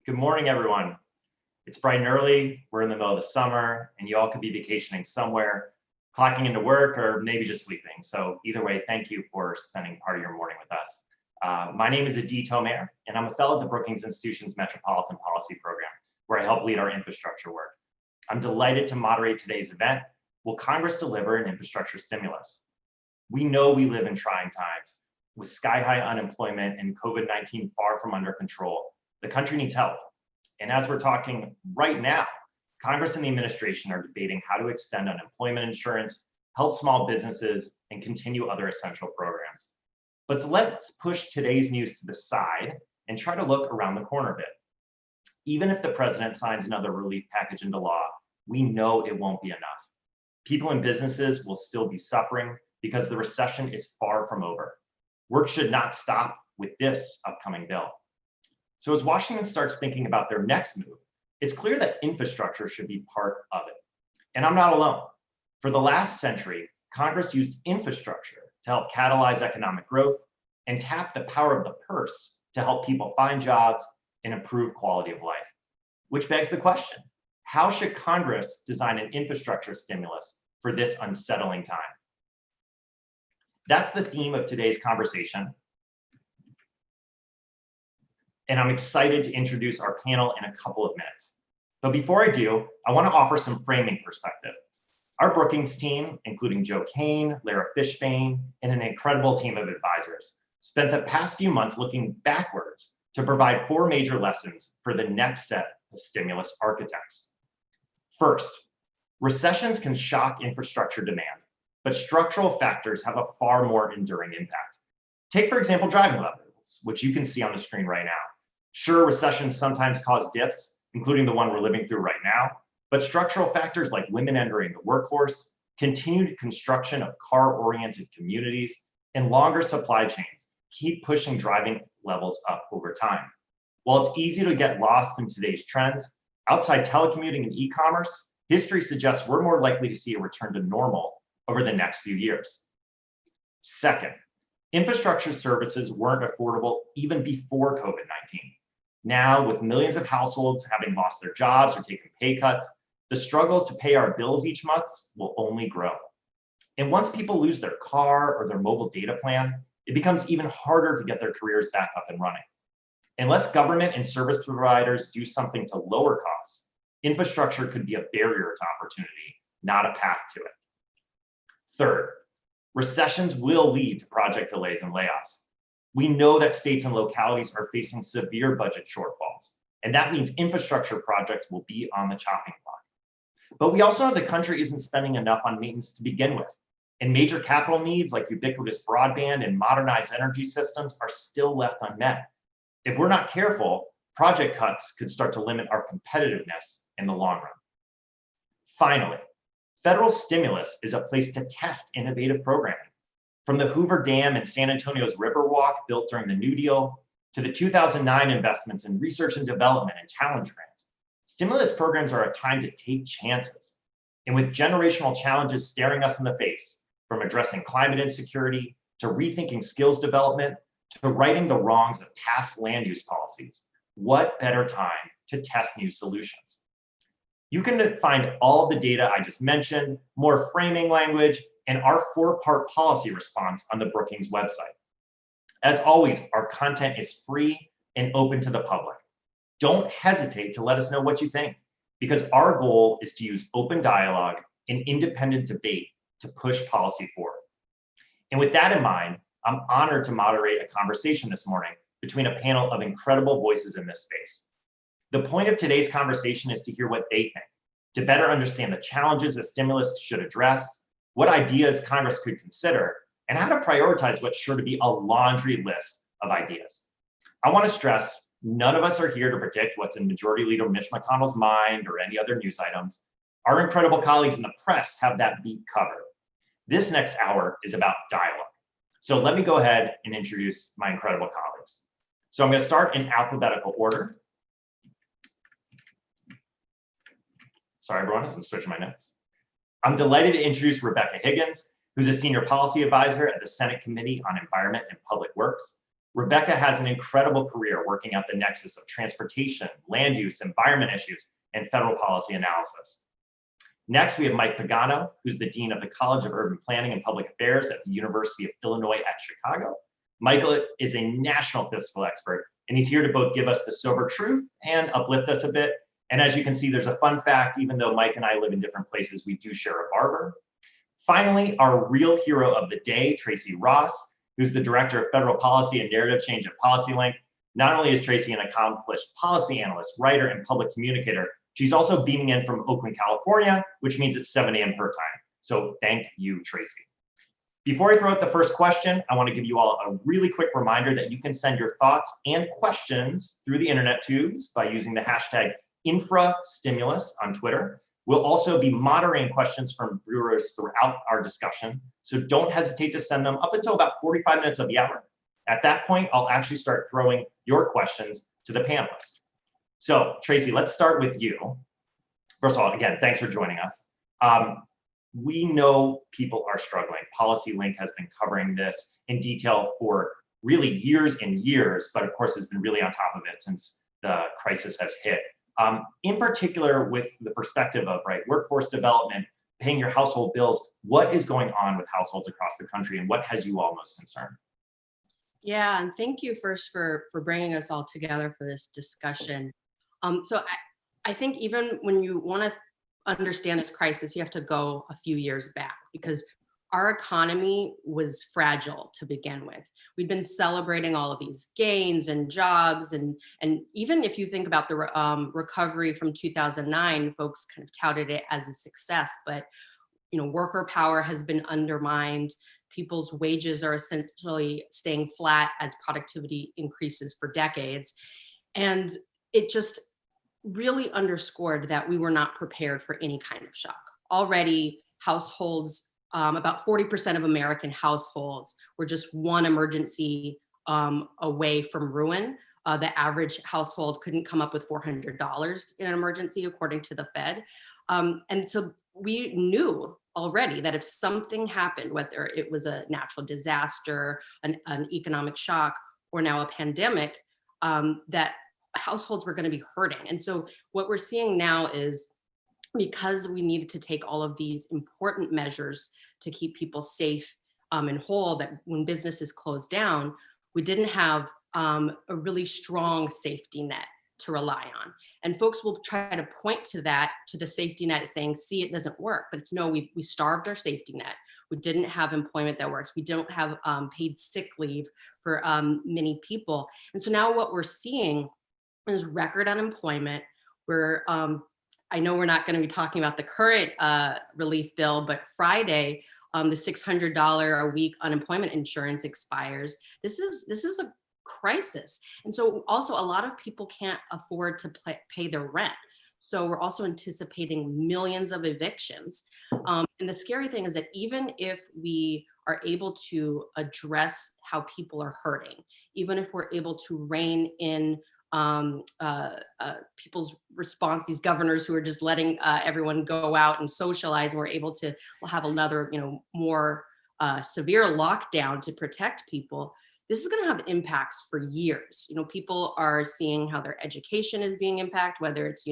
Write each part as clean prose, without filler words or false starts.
Good morning, everyone. It's bright and early. We're in the middle of the summer, and you all could be vacationing somewhere, clocking into work, or maybe just sleeping. So either way, thank you for spending part of your morning with us. My name is Adi Tomer, and I'm a fellow at the Brookings Institution's Metropolitan Policy Program, where I help lead our infrastructure work. I'm delighted to moderate today's event. Will Congress deliver an infrastructure stimulus? We know we live in trying times. With sky-high unemployment and COVID-19 far from under control, the country needs help. And as we're talking right now, Congress and the administration are debating how to extend unemployment insurance, help small businesses, and continue other essential programs. But let's push today's news to the side and try to look around the corner a bit. Even if the president signs another relief package into law, we know it won't be enough. People and businesses will still be suffering because the recession is far from over. Work should not stop with this upcoming bill. So as Washington starts thinking about their next move, it's clear that infrastructure should be part of it. And I'm not alone. For the last century, Congress used infrastructure to help catalyze economic growth and tap the power of the purse to help people find jobs and improve quality of life. Which begs the question, how should Congress design an infrastructure stimulus for this unsettling time? That's the theme of today's conversation. And I'm excited to introduce our panel in a couple of minutes. But before I do, I want to offer some framing perspective. Our Brookings team, including Joe Kane, Lara Fishbane, and an incredible team of advisors, spent the past few months looking backwards to provide 4 major lessons for the next set of stimulus architects. First, recessions can shock infrastructure demand, but structural factors have a far more enduring impact. Take, for example, driving levels, which you can see on the screen right now. Sure, recessions sometimes cause dips, including the one we're living through right now, but structural factors like women entering the workforce, continued construction of car-oriented communities, and longer supply chains keep pushing driving levels up over time. While it's easy to get lost in today's trends, outside telecommuting and e-commerce, history suggests we're more likely to see a return to normal over the next few years. Second, infrastructure services weren't affordable even before COVID-19. Now, with millions of households having lost their jobs or taken pay cuts, the struggles to pay our bills each month will only grow. And once people lose their car or their mobile data plan, it becomes even harder to get their careers back up and running. Unless government and service providers do something to lower costs, infrastructure could be a barrier to opportunity, not a path to it. Third, recessions will lead to project delays and layoffs. We know that states and localities are facing severe budget shortfalls, and that means infrastructure projects will be on the chopping block. But we also know the country isn't spending enough on maintenance to begin with, and major capital needs like ubiquitous broadband and modernized energy systems are still left unmet. If we're not careful, project cuts could start to limit our competitiveness in the long run. Finally, federal stimulus is a place to test innovative programming. From the Hoover Dam and San Antonio's Riverwalk built during the New Deal, to the 2009 investments in research and development and challenge grants, stimulus programs are a time to take chances. And with generational challenges staring us in the face, from addressing climate insecurity, to rethinking skills development, to righting the wrongs of past land use policies, what better time to test new solutions? You can find all the data I just mentioned, more framing language, and our 4-part policy response on the Brookings website. As always, our content is free and open to the public. Don't hesitate to let us know what you think, because our goal is to use open dialogue and independent debate to push policy forward. And with that in mind, I'm honored to moderate a conversation this morning between a panel of incredible voices in this space. The point of today's conversation is to hear what they think, to better understand the challenges a stimulus should address, what ideas Congress could consider, and how to prioritize what's sure to be a laundry list of ideas. I want to stress, none of us are here to predict what's in Majority Leader Mitch McConnell's mind or any other news items. Our incredible colleagues in the press have that beat covered. This next hour is about dialogue. So let me go ahead and introduce my incredible colleagues. So I'm going to start in alphabetical order. Sorry, everyone, as I'm switching my notes. I'm delighted to introduce Rebecca Higgins, who's a senior policy advisor at the Senate Committee on Environment and Public Works. Rebecca has an incredible career working at the nexus of transportation, land use, environment issues, and federal policy analysis. Next, we have Mike Pagano, who's the Dean of the College of Urban Planning and Public Affairs at the University of Illinois at Chicago. Michael is a national fiscal expert, and he's here to both give us the sober truth and uplift us a bit. And as you can see, there's a fun fact: even though Mike and I live in different places, we do share a barber. Finally, our real hero of the day, Tracy Ross, who's the Director of Federal Policy and Narrative Change at PolicyLink. Not only is Tracy an accomplished policy analyst, writer, and public communicator, she's also beaming in from Oakland, California, which means it's 7 a.m. her time. So thank you, Tracy. Before I throw out the first question, I want to give you all a really quick reminder that you can send your thoughts and questions through the internet tubes by using the hashtag #InfraStimulus on Twitter. We'll also be moderating questions from viewers throughout our discussion, so don't hesitate to send them up until about 45 minutes of the hour. At that point, I'll actually start throwing your questions to the panelists. So Tracy, let's start with you. First of all, again, thanks for joining us. We know people are struggling. PolicyLink has been covering this in detail for really years and years, but of course has been really on top of it since the crisis has hit. In particular, with the perspective of workforce development, paying your household bills, what is going on with households across the country, and what has you all most concerned? Yeah, and thank you first for bringing us all together for this discussion. So I think even when you want to understand this crisis, you have to go a few years back, because our economy was fragile to begin with. We'd been celebrating all of these gains and jobs, and even if you think about the recovery from 2009, folks kind of touted it as a success, but worker power has been undermined. People's wages are essentially staying flat as productivity increases for decades, and it just really underscored that we were not prepared for any kind of shock. Already, households, about 40% of American households were just one emergency away from ruin. The average household couldn't come up with $400 in an emergency, according to the Fed. And so we knew already that if something happened, whether it was a natural disaster, an economic shock, or now a pandemic, that households were going to be hurting. And so what we're seeing now is, because we needed to take all of these important measures to keep people safe and whole, that when businesses closed down, we didn't have a really strong safety net to rely on. And folks will try to point to that, to the safety net, saying, see, it doesn't work. But it's no, we starved our safety net. We didn't have employment that works. We don't have paid sick leave for many people. And so now what we're seeing is record unemployment. I know we're not going to be talking about the current relief bill, but Friday, the $600 a week unemployment insurance expires. This is a crisis. And so also a lot of people can't afford to pay their rent. So we're also anticipating millions of evictions. And the scary thing is that even if we are able to address how people are hurting, even if we're able to rein in people's response, these governors who are just letting everyone go out and socialize, and we're able to have another, more severe lockdown to protect people, this is going to have impacts for years. People are seeing how their education is being impacted, whether it's,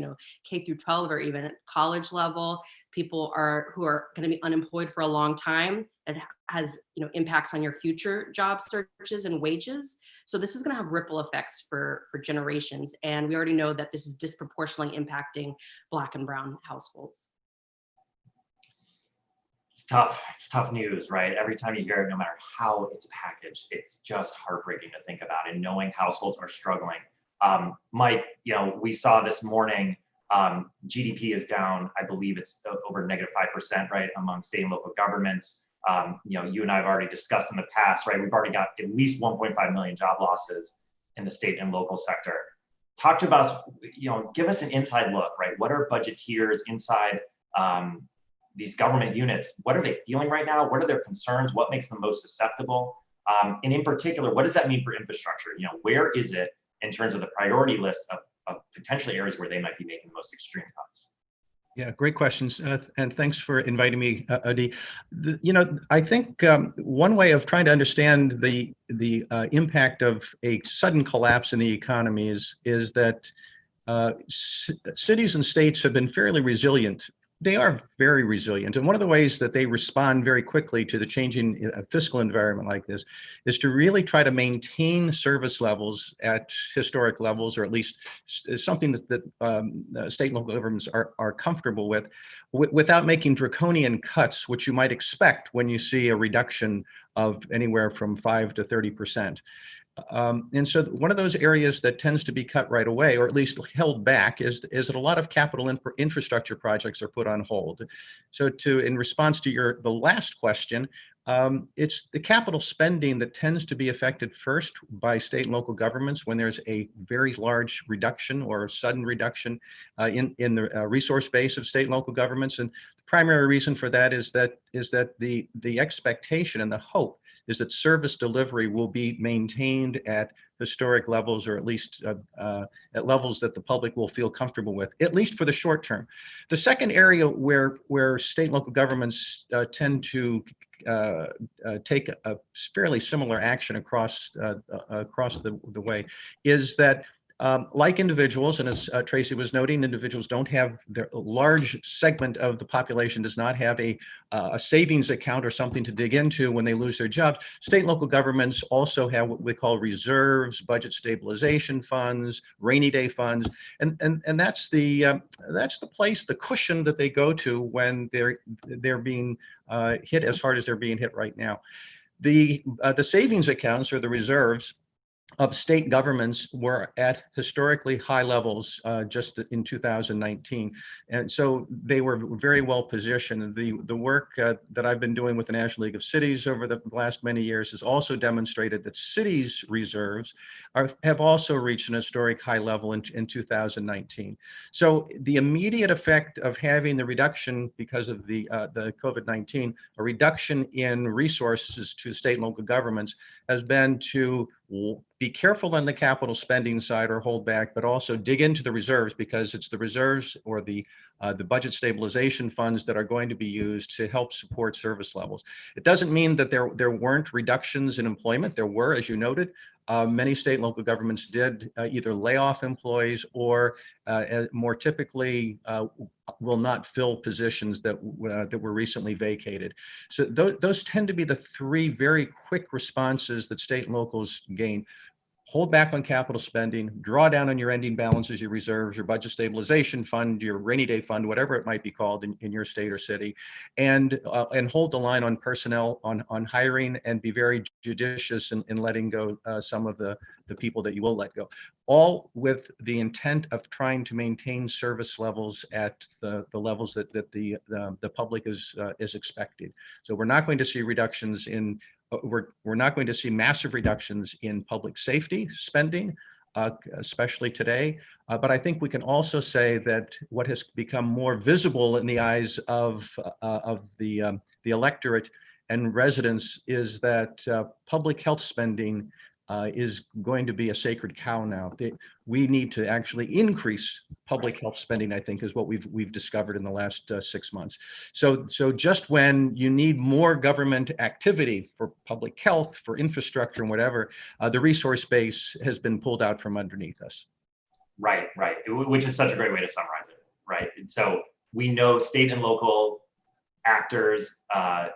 K through 12 or even at college level. People who are going to be unemployed for a long time. It has, impacts on your future job searches and wages. So this is going to have ripple effects for generations. And we already know that this is disproportionately impacting Black and brown households. It's tough news, right? Every time you hear it, no matter how it's packaged, it's just heartbreaking to think about, and knowing households are struggling. Mike, we saw this morning, GDP is down, I believe it's over -5%, right, among state and local governments. You and I have already discussed in the past, right? We've already got at least 1.5 million job losses in the state and local sector. Talk to us, give us an inside look, right? What are budgeteers inside these government units? What are they feeling right now? What are their concerns? What makes them most susceptible? And in particular, what does that mean for infrastructure? Where is it in terms of the priority list of potentially areas where they might be making the most extreme cuts? Yeah, great questions, and thanks for inviting me, Adi. I think one way of trying to understand the impact of a sudden collapse in the economy is that cities and states have been fairly resilient. They are very resilient. And one of the ways that they respond very quickly to the changing fiscal environment like this is to really try to maintain service levels at historic levels, or at least something that state and local governments are comfortable with, without making draconian cuts, which you might expect when you see a reduction of anywhere from 5 to 30%. And so one of those areas that tends to be cut right away, or at least held back, is that a lot of capital infrastructure projects are put on hold. So in response to the last question, it's the capital spending that tends to be affected first by state and local governments when there's a very large reduction or a sudden reduction in the resource base of state and local governments. And the primary reason for that is that the expectation and the hope is that service delivery will be maintained at historic levels, or at least at levels that the public will feel comfortable with, at least for the short term. The second area where state and local governments tend to take a fairly similar action across the way is that like individuals, and as Tracy was noting, individuals don't have, a large segment of the population does not have a savings account or something to dig into when they lose their jobs. State and local governments also have what we call reserves, budget stabilization funds, rainy day funds, and that's the place, the cushion that they go to when they're being hit as hard as they're being hit right now. The savings accounts, or the reserves of state governments, were at historically high levels just in 2019. And so they were very well positioned. The work that I've been doing with the National League of Cities over the last many years has also demonstrated that cities' reserves have also reached an historic high level in 2019. So the immediate effect of having the reduction because of the COVID-19, a reduction in resources to state and local governments, has been to be careful on the capital spending side or hold back, but also dig into the reserves, because it's the reserves or the budget stabilization funds that are going to be used to help support service levels. It doesn't mean that there weren't reductions in employment. There were, as you noted. Many state and local governments did either lay off employees or more typically will not fill positions that were recently vacated. So those tend to be the three very quick responses that state and locals gain. Hold back on capital spending, draw down on your ending balances, your reserves, your budget stabilization fund, your rainy day fund, whatever it might be called in your state or city, and hold the line on personnel, on hiring, and be very judicious in letting go some of the people that you will let go, all with the intent of trying to maintain service levels at the levels that the public is expected. So we're not going to see reductions in we're not going to see massive reductions in public safety spending, especially today. But I think we can also say that what has become more visible in the eyes of the electorate and residents is that public health spending is going to be a sacred cow now. We need to actually increase public health spending, I think, is what we've discovered in the last 6 months. So just when you need more government activity for public health, for infrastructure and whatever, the resource base has been pulled out from underneath us. Right, which is such a great way to summarize it, right? And so we know state and local actors,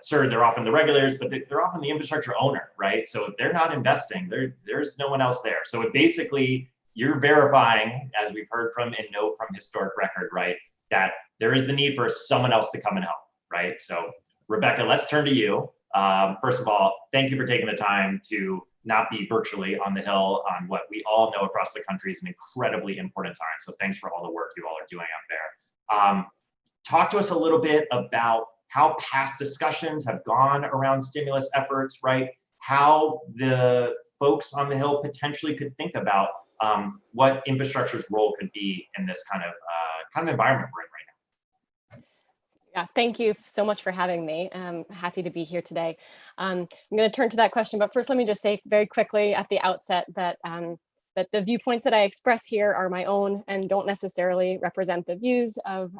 sure, they're often the regulators, but they're often the infrastructure owner, right? So if they're not investing, there's no one else there. So it basically, you're verifying, as we've heard from and know from historic record, right, that there is the need for someone else to come and help, right? So Rebecca, let's turn to you. First of all, thank you for taking the time to not be virtually on the Hill on what we all know across the country is an incredibly important time. So thanks for all the work you all are doing out there. Talk to us a little bit about how past discussions have gone around stimulus efforts, right? How the folks on the Hill potentially could think about what infrastructure's role could be in this kind of environment we're in right now. Yeah, thank you so much for having me. I'm happy to be here today. I'm going to turn to that question, but first let me just say very quickly at the outset that that the viewpoints that I express here are my own and don't necessarily represent the views of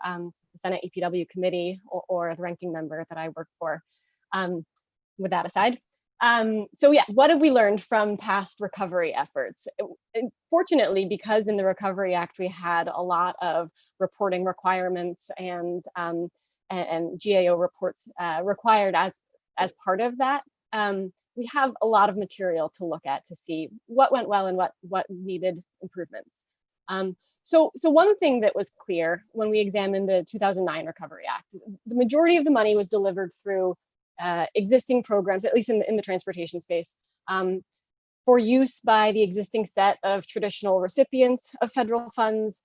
Senate EPW committee or the ranking member that I work for. With that aside, so yeah, what have we learned from past recovery efforts? Fortunately, because in the Recovery Act we had a lot of reporting requirements and GAO reports required as part of that, we have a lot of material to look at to see what went well and what needed improvements. So one thing that was clear when we examined the 2009 Recovery Act, the majority of the money was delivered through existing programs, at least in the transportation space, for use by the existing set of traditional recipients of federal funds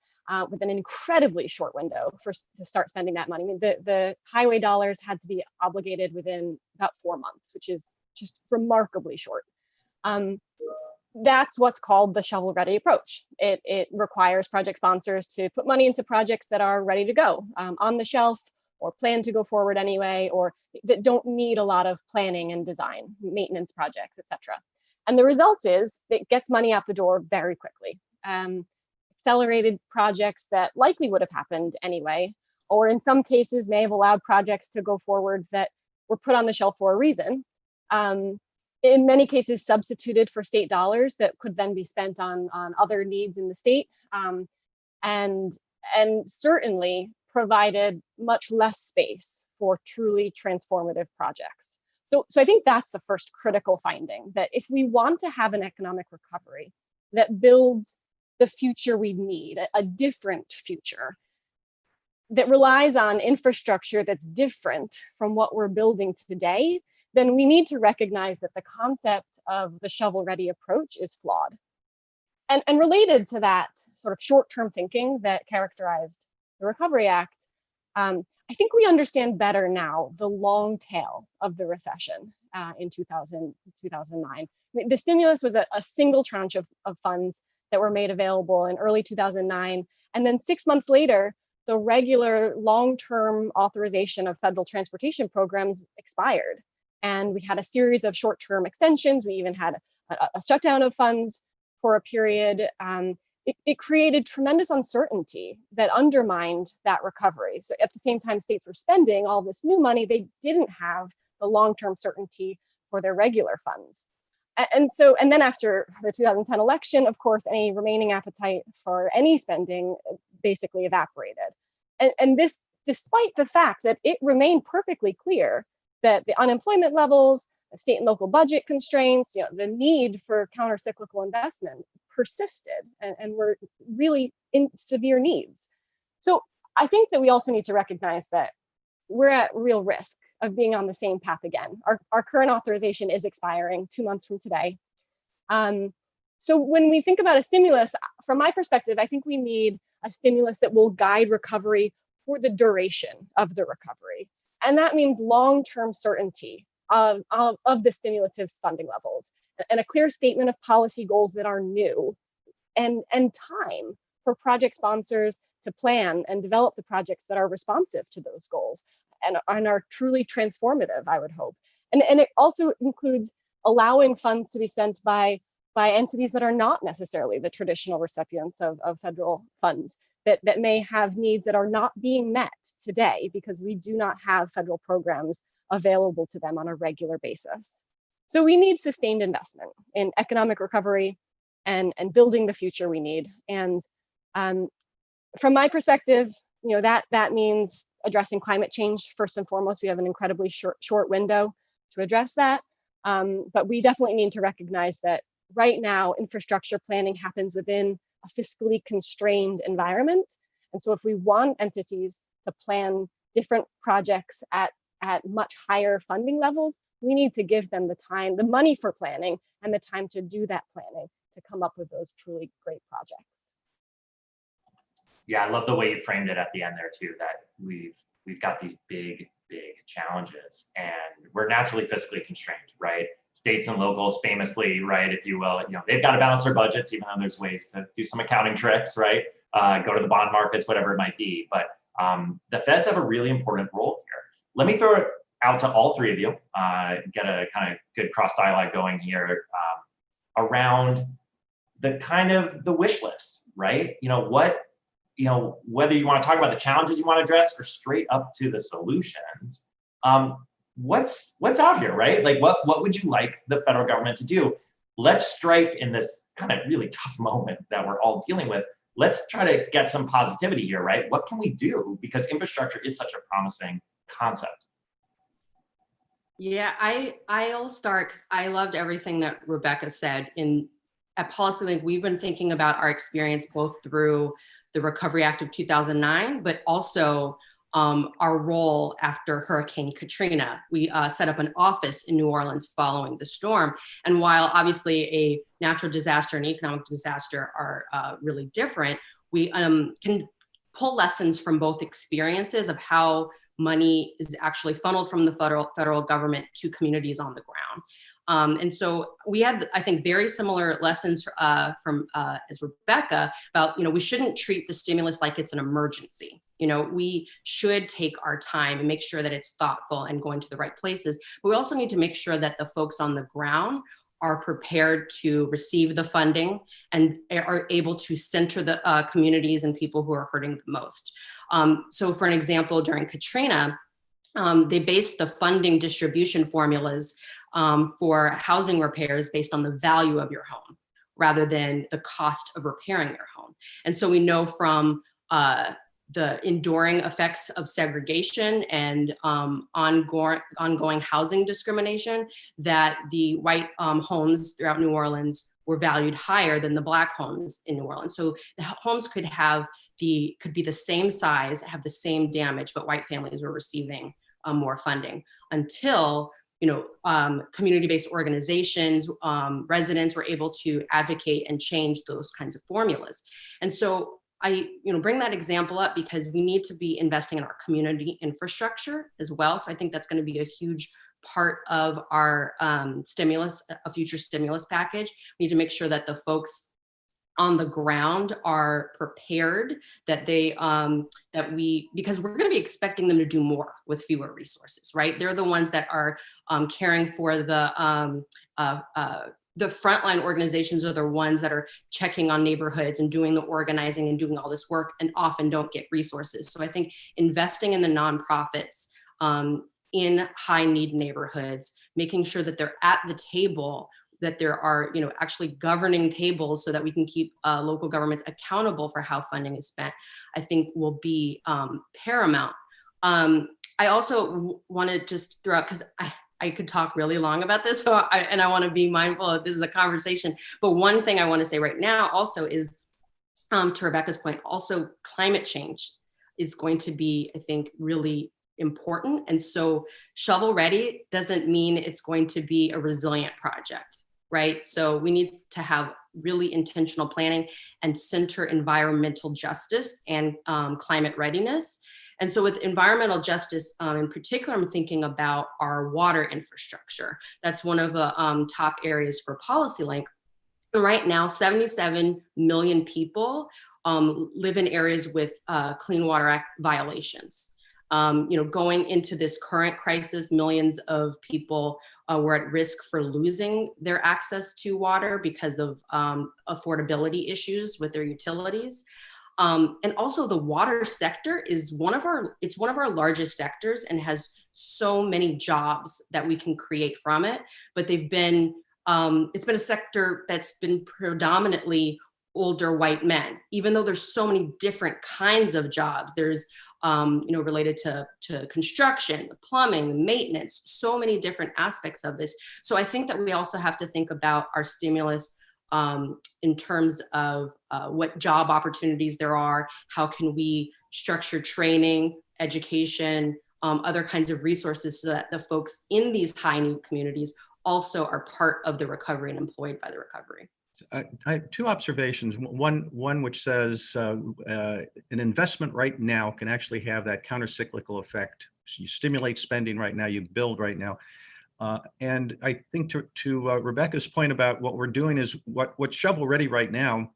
with an incredibly short window to start spending that money. I mean, the highway dollars had to be obligated within about 4 months, which is just remarkably short. That's what's called the shovel-ready approach. It requires project sponsors to put money into projects that are ready to go, on the shelf, or plan to go forward anyway, or that don't need a lot of planning and design, maintenance projects, etc. And the result is it gets money out the door very quickly. Accelerated projects that likely would have happened anyway, or in some cases may have allowed projects to go forward that were put on the shelf for a reason. In many cases substituted for state dollars that could then be spent on other needs in the state, and certainly provided much less space for truly transformative projects. So I think that's the first critical finding, that if we want to have an economic recovery that builds the future we need, a different future that relies on infrastructure that's different from what we're building today, then we need to recognize that the concept of the shovel-ready approach is flawed. And related to that sort of short-term thinking that characterized the Recovery Act, I think we understand better now the long tail of the recession in 2009. I mean, the stimulus was a single tranche of funds that were made available in early 2009. And then 6 months later, the regular long-term authorization of federal transportation programs expired. And we had a series of short-term extensions. We even had a shutdown of funds for a period. It created tremendous uncertainty that undermined that recovery. So at the same time states were spending all this new money, they didn't have the long-term certainty for their regular funds. And then after the 2010 election, of course, any remaining appetite for any spending basically evaporated. And this, despite the fact that it remained perfectly clear that the unemployment levels, the state and local budget constraints, the need for counter-cyclical investment persisted and were really in severe needs. So I think that we also need to recognize that we're at real risk of being on the same path again. Our current authorization is expiring 2 months from today. So when we think about a stimulus, from my perspective, I think we need a stimulus that will guide recovery for the duration of the recovery. And that means long-term certainty of the stimulative funding levels, and a clear statement of policy goals that are new, and time for project sponsors to plan and develop the projects that are responsive to those goals and are truly transformative, I would hope. And it also includes allowing funds to be spent by entities that are not necessarily the traditional recipients of federal funds, that may have needs that are not being met today because we do not have federal programs available to them on a regular basis. So we need sustained investment in economic recovery and building the future we need. And from my perspective, that means addressing climate change first and foremost. We have an incredibly short window to address that. But we definitely need to recognize that right now, infrastructure planning happens within a fiscally constrained environment. And so if we want entities to plan different projects at much higher funding levels, we need to give them the time, the money for planning, and the time to do that planning to come up with those truly great projects. Yeah, I love the way you framed it at the end there too, that we've got these big challenges and we're naturally fiscally constrained, right? States and locals famously, right, if you will, they've got to balance their budgets, even though there's ways to do some accounting tricks, right? Go to the bond markets, whatever it might be. But the feds have a really important role here. Let me throw it out to all three of you, get a kind of good cross dialogue going here around the kind of the wish list, right? whether you want to talk about the challenges you want to address or straight up to the solutions, what's out here, right? Like, what would you like the federal government to do? Let's strike in this kind of really tough moment that we're all dealing with. Let's try to get some positivity here, right? What can we do? Because infrastructure is such a promising concept. Yeah, I'll start because I loved everything that Rebecca said. At PolicyLink, we've been thinking about our experience both through the Recovery Act of 2009, but also our role after Hurricane Katrina. We set up an office in New Orleans following the storm. And while obviously a natural disaster and economic disaster are really different, we can pull lessons from both experiences of how money is actually funneled from the federal government to communities on the ground. And so we had, I think, very similar lessons from as Rebecca about, we shouldn't treat the stimulus like it's an emergency. We should take our time and make sure that it's thoughtful and going to the right places. But we also need to make sure that the folks on the ground are prepared to receive the funding and are able to center the communities and people who are hurting the most. So for an example, during Katrina, they based the funding distribution formulas for housing repairs based on the value of your home rather than the cost of repairing your home. And so we know from the enduring effects of segregation and ongoing housing discrimination that the white homes throughout New Orleans were valued higher than the Black homes in New Orleans. So the homes could be the same size, have the same damage, but white families were receiving more funding until community-based organizations, residents were able to advocate and change those kinds of formulas. And so I bring that example up because we need to be investing in our community infrastructure as well. So I think that's going to be a huge part of our a future stimulus package. We need to make sure that the folks on the ground are prepared, that because we're going to be expecting them to do more with fewer resources, right? They're the ones that are caring for the frontline organizations are the ones that are checking on neighborhoods and doing the organizing and doing all this work and often don't get resources. So I think investing in the nonprofits in high need neighborhoods, making sure that they're at the table, that there are actually governing tables so that we can keep local governments accountable for how funding is spent, I think will be paramount. I also want to just throw out, because I could talk really long about this, and I want to be mindful that this is a conversation. But one thing I want to say right now also is, to Rebecca's point, also climate change is going to be, I think, really important. And so shovel ready doesn't mean it's going to be a resilient project, right? So we need to have really intentional planning and center environmental justice and climate readiness. And so with environmental justice in particular, I'm thinking about our water infrastructure. That's one of the top areas for PolicyLink. Right now, 77 million people live in areas with Clean Water Act violations. Going into this current crisis, millions of people were at risk for losing their access to water because of affordability issues with their utilities. And also the water sector is one of our largest sectors and has so many jobs that we can create from it. But it's been a sector that's been predominantly older white men, even though there's so many different kinds of jobs. There's related to construction, plumbing, maintenance, so many different aspects of this. So I think that we also have to think about our stimulus in terms of what job opportunities there are, how can we structure training, education, other kinds of resources so that the folks in these high need communities also are part of the recovery and employed by the recovery. I have two observations. One which says an investment right now can actually have that counter-cyclical effect. So you stimulate spending right now, you build right now. And I think to Rebecca's point about what we're doing is what's shovel ready right now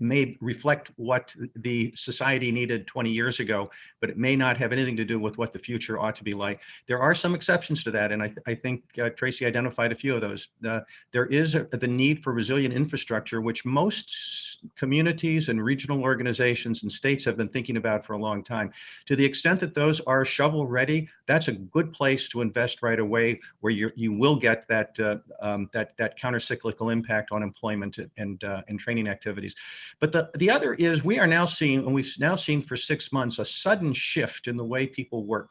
may reflect what the society needed 20 years ago, but it may not have anything to do with what the future ought to be like. There are some exceptions to that, and I think Tracy identified a few of those. There is the need for resilient infrastructure, which most communities and regional organizations and states have been thinking about for a long time. To the extent that those are shovel ready, that's a good place to invest right away, where you will get that that counter-cyclical impact on employment and training activities. But the other is, we are now seeing, and we've now seen for 6 months, a sudden shift in the way people work.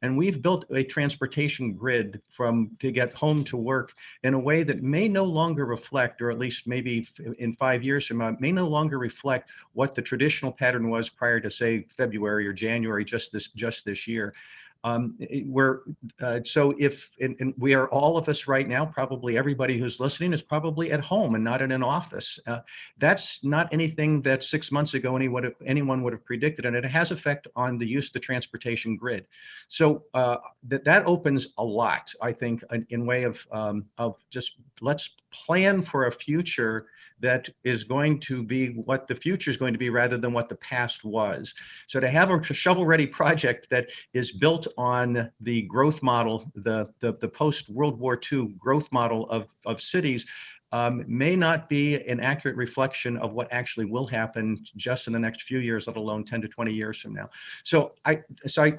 And we've built a transportation grid to get home to work in a way that may no longer reflect, or at least maybe in 5 years from now, may no longer reflect what the traditional pattern was prior to, say, February or January just this year. So if we are, all of us right now, probably everybody who's listening is probably at home and not in an office. That's not anything that 6 months ago anyone would have predicted, and it has effect on the use of the transportation grid. So that opens a lot, I think, in way of just, let's plan for a future that is going to be what the future is going to be rather than what the past was. So to have a shovel-ready project that is built on the growth model, the post-World War II growth model of cities, may not be an accurate reflection of what actually will happen just in the next few years, let alone 10 to 20 years from now. So I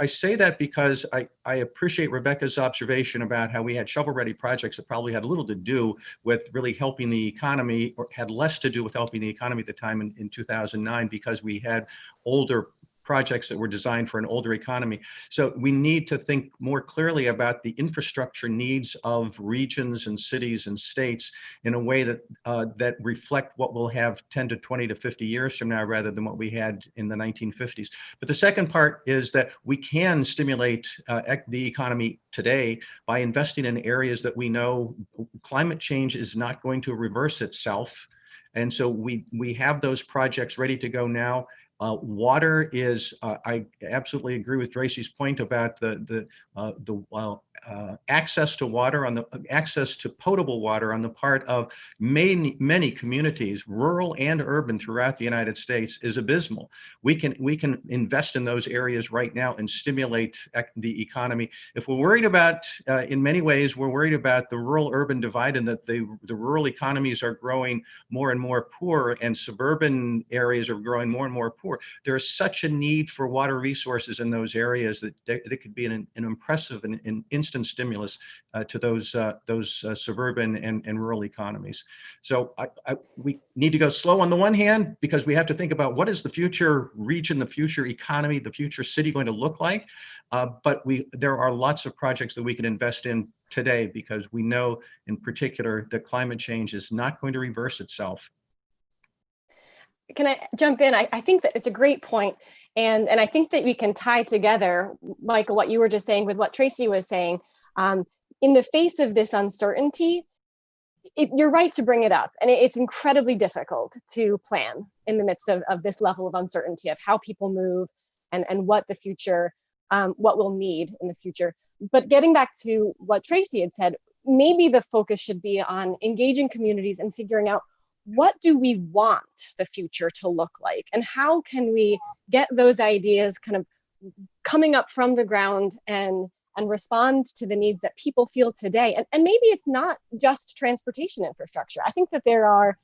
say that because I appreciate Rebecca's observation about how we had shovel-ready projects that probably had little to do with really helping the economy, or had less to do with helping the economy at the time in 2009, because we had older projects that were designed for an older economy. So we need to think more clearly about the infrastructure needs of regions and cities and states in a way that that reflect what we'll have 10 to 20 to 50 years from now, rather than what we had in the 1950s. But the second part is that we can stimulate the economy today by investing in areas that we know climate change is not going to reverse itself. And so we have those projects ready to go now. Water is, I absolutely agree with Tracy's point about the access to water, access to potable water on the part of many communities, rural and urban, throughout the United States, is abysmal. We can invest in those areas right now and stimulate the economy. If we're worried about, in many ways, we're worried about the rural-urban divide, and that the rural economies are growing more and more poor, and suburban areas are growing more and more poor. There is such a need for water resources in those areas that it could be an impressive and instant stimulus to those suburban and rural economies. So we need to go slow on the one hand, because we have to think about what is the future region, the future economy, the future city going to look like. But there are lots of projects that we can invest in today, because we know in particular that climate change is not going to reverse itself. Can I jump in? I think that it's a great point. And I think that we can tie together, Michael, what you were just saying with what Tracy was saying. In the face of this uncertainty, you're right to bring it up. And it's incredibly difficult to plan in the midst of this level of uncertainty of how people move and what the future, what we'll need in the future. But getting back to what Tracy had said, maybe the focus should be on engaging communities and figuring out, what do we want the future to look like? And how can we get those ideas kind of coming up from the ground and respond to the needs that people feel today? And maybe it's not just transportation infrastructure. I think that there are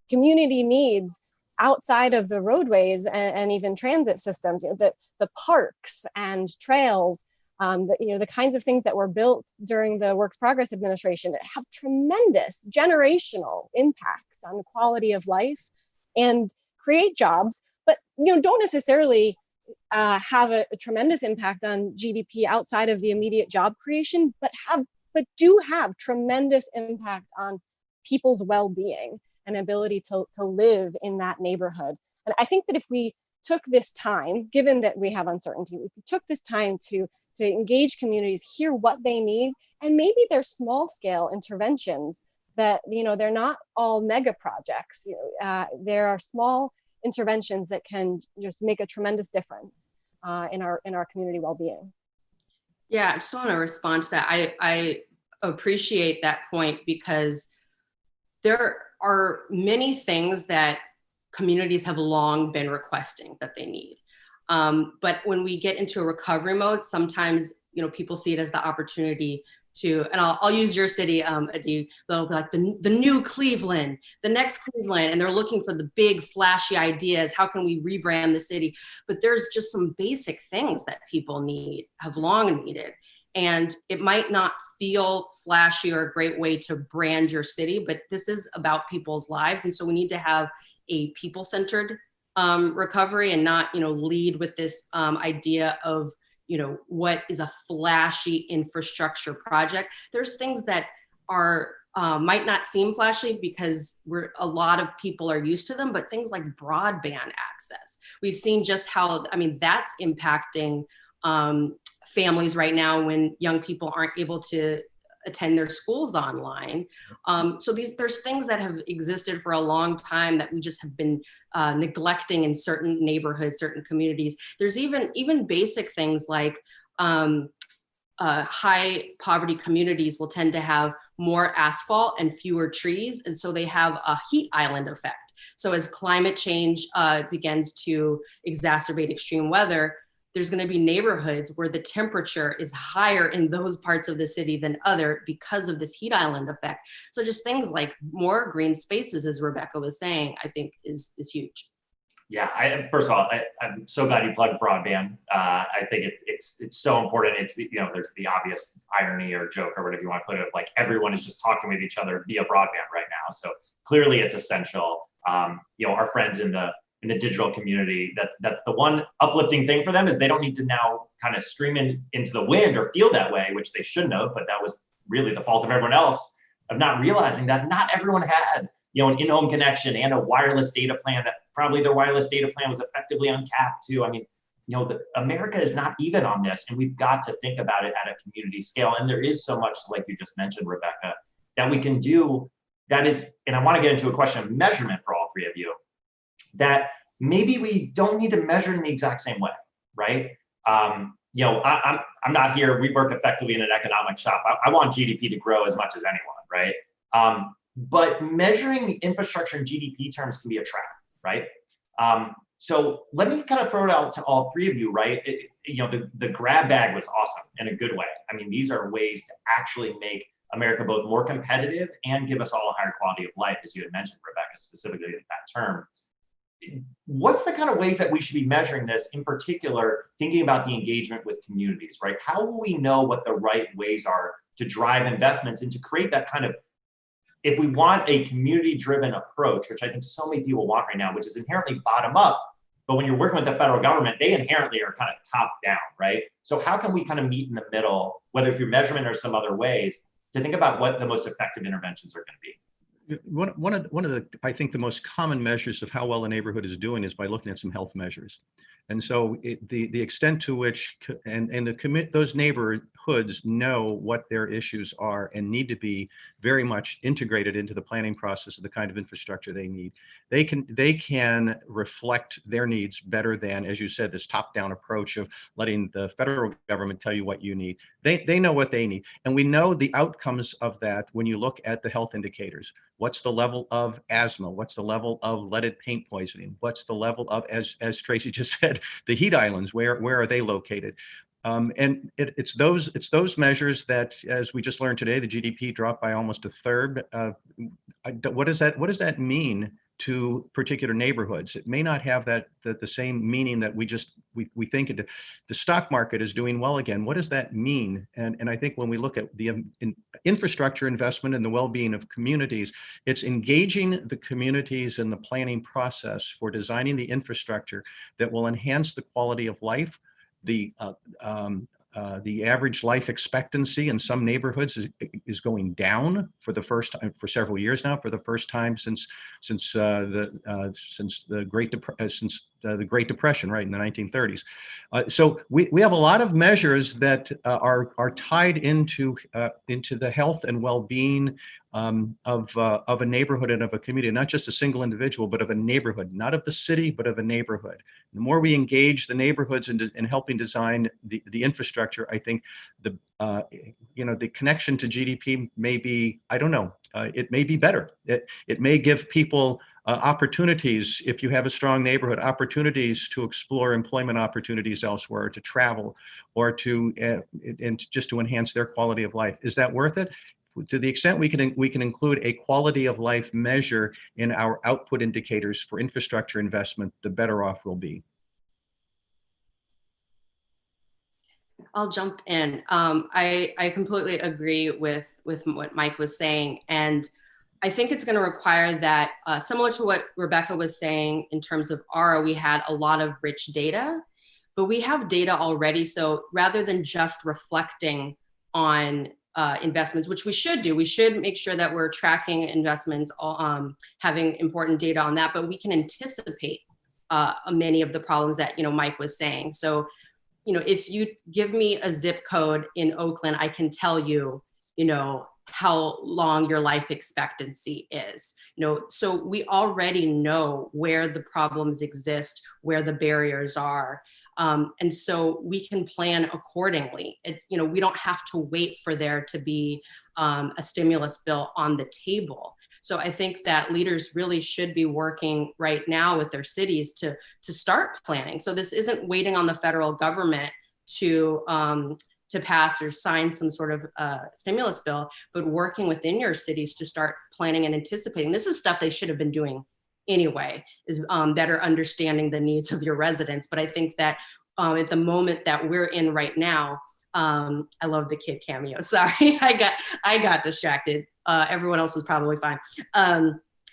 community needs outside of the roadways and even transit systems, the parks and trails, the kinds of things that were built during the Works Progress Administration that have tremendous generational impacts on quality of life and create jobs, but don't necessarily have a tremendous impact on GDP outside of the immediate job creation, but do have tremendous impact on people's well-being and ability to live in that neighborhood. And I think that if we took this time, given that we have uncertainty, if we took this time to engage communities, hear what they need, and maybe there's small scale interventions that, they're not all mega projects. There are small interventions that can just make a tremendous difference in our community well-being. Yeah, I just want to respond to that. I appreciate that point, because there are many things that communities have long been requesting that they need. But when we get into a recovery mode, sometimes, you know, people see it as the opportunity to, and I'll use your city, Adi, they'll be like the new Cleveland, the next Cleveland, and they're looking for the big flashy ideas. How can we rebrand the city? But there's just some basic things that people need, have long needed. And it might not feel flashy or a great way to brand your city, but this is about people's lives. And so we need to have a people-centered recovery and not, you know, lead with this idea of, you know, what is a flashy infrastructure project. There's things that are might not seem flashy because a lot of people are used to them, but things like broadband access. We've seen just how, I mean, that's impacting families right now when young people aren't able to attend their schools online. So there's things that have existed for a long time that we just have been neglecting in certain neighborhoods, certain communities. There's even basic things like high poverty communities will tend to have more asphalt and fewer trees. And so they have a heat island effect. So as climate change begins to exacerbate extreme weather, there's going to be neighborhoods where the temperature is higher in those parts of the city than other because of this heat island effect. So just things like more green spaces, as Rebecca was saying, I think is huge. Yeah, first of all, I'm so glad you plugged broadband. I think it's so important. It's you know, there's the obvious irony or joke or whatever you want to put it, like everyone is just talking with each other via broadband right now. So clearly it's essential. You know, our friends in the digital community, that's the one uplifting thing for them is they don't need to now kind of stream into the wind or feel that way, which they shouldn't have, but that was really the fault of everyone else of not realizing that not everyone had, you know, an in-home connection and a wireless data plan that probably their wireless data plan was effectively uncapped too. I mean, you know, America is not even on this, and we've got to think about it at a community scale. And there is so much, like you just mentioned, Rebecca, that we can do that is, and I want to get into a question of measurement for all three of you, that maybe we don't need to measure in the exact same way, right? You know, I'm not here, we work effectively in an economic shop. I want GDP to grow as much as anyone, right? But measuring infrastructure in GDP terms can be a trap, right? So let me kind of throw it out to all three of you, right? You know, the grab bag was awesome in a good way. I mean, these are ways to actually make America both more competitive and give us all a higher quality of life, as you had mentioned, Rebecca, specifically that term. What's the kind of ways that we should be measuring this, in particular, thinking about the engagement with communities, right? How will we know what the right ways are to drive investments and to create that kind of, if we want a community-driven approach, which I think so many people want right now, which is inherently bottom up, but when you're working with the federal government, they inherently are kind of top down, right? So how can we kind of meet in the middle, whether through measurement or some other ways, to think about what the most effective interventions are going to be? One of the, I think the most common measures of how well a neighborhood is doing is by looking at some health measures. And so the extent to which, those neighborhoods know what their issues are and need to be very much integrated into the planning process of the kind of infrastructure they need. They can reflect their needs better than, as you said, this top-down approach of letting the federal government tell you what you need. They know what they need. And we know the outcomes of that when you look at the health indicators. What's the level of asthma? What's the level of leaded paint poisoning? What's the level of, as Tracy just said, the heat islands? Where are they located? And it's those measures that, as we just learned today, the GDP dropped by almost a third. What does that mean to particular neighborhoods? It may not have the same meaning that we think it. The stock market is doing well again. What does that mean? And I think when we look at the infrastructure investment and the well-being of communities, it's engaging the communities in the planning process for designing the infrastructure that will enhance the quality of life. The average life expectancy in some neighborhoods is going down for the first time for several years now, for the first time since the Great Depression, right, in the 1930s. So we have a lot of measures that are tied into the health and well-being of a neighborhood and of a community, not just a single individual, but of a neighborhood, not of the city, but of a neighborhood. The more we engage the neighborhoods in helping design the infrastructure, I think the connection to GDP may be, I don't know, it may be better. It may give people opportunities, if you have a strong neighborhood, opportunities to explore employment opportunities elsewhere, to travel, or to and just to enhance their quality of life. Is that worth it? To the extent we can include a quality of life measure in our output indicators for infrastructure investment, the better off we'll be. I'll jump in. I completely agree with what Mike was saying. And I think it's going to require that, similar to what Rebecca was saying in terms of ARA, we had a lot of rich data, but we have data already. So rather than just reflecting on investments, which we should do, we should make sure that we're tracking investments, having important data on that, but we can anticipate many of the problems that, Mike was saying. So, if you give me a zip code in Oakland, I can tell you, how long your life expectancy is. So we already know where the problems exist, where the barriers are. And so we can plan accordingly. It's, we don't have to wait for there to be a stimulus bill on the table. So I think that leaders really should be working right now with their cities to start planning. So this isn't waiting on the federal government to pass or sign some sort of stimulus bill, but working within your cities to start planning and anticipating. This is stuff they should have been doing anyway, is better understanding the needs of your residents. But I think that at the moment that we're in right now, I love the kid cameo. Sorry, I got distracted. Everyone else was probably fine.